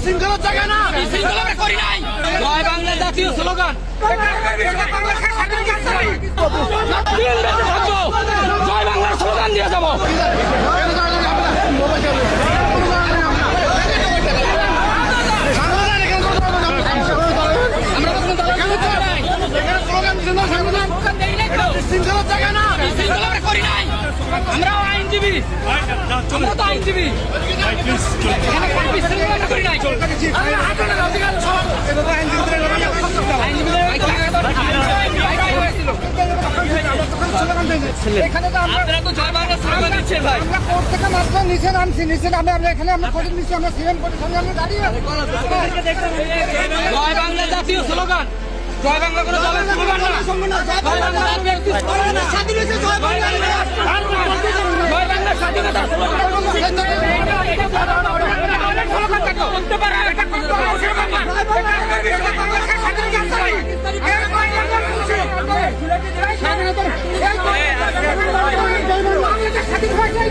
বিশৃঙ্খলার জায়গা না, বিশৃঙ্খলা আমরা করি নাই। জয় বাংলা জাতীয় স্লোগান। জয় বাংলার স্লোগান দিয়ে যাবো। বিশৃঙ্খলার জায়গা না, বিশৃঙ্খলা আমরা করি নাই। আমরাও আইনজীবী, আমরা তো আইনজীবী। বিশৃঙ্খলা আমরা করি নাই। আপনারা তো জয় বাংলা স্লোগান দিচ্ছেন ভাই। আমরা কোর্ট থেকে মাত্র নিচে নামছি, নিচে নামে আমরা এখানে আমরা কোর্টের নিচে আমরা সিএম কোর্টের সামনে আমরা দাঁড়িয়ে আছি। জয় বাংলা জাতীয় স্লোগান। জয় বাংলা কোনো দলের স্লোগান না। জয় বাংলা ব্যক্তি স্বাধীন হয়েছে। জয় বাংলা, জয় বাংলা স্বাধীনতা স্লোগান করতে পারে। এটা করতে স্বাধীন হয়েছে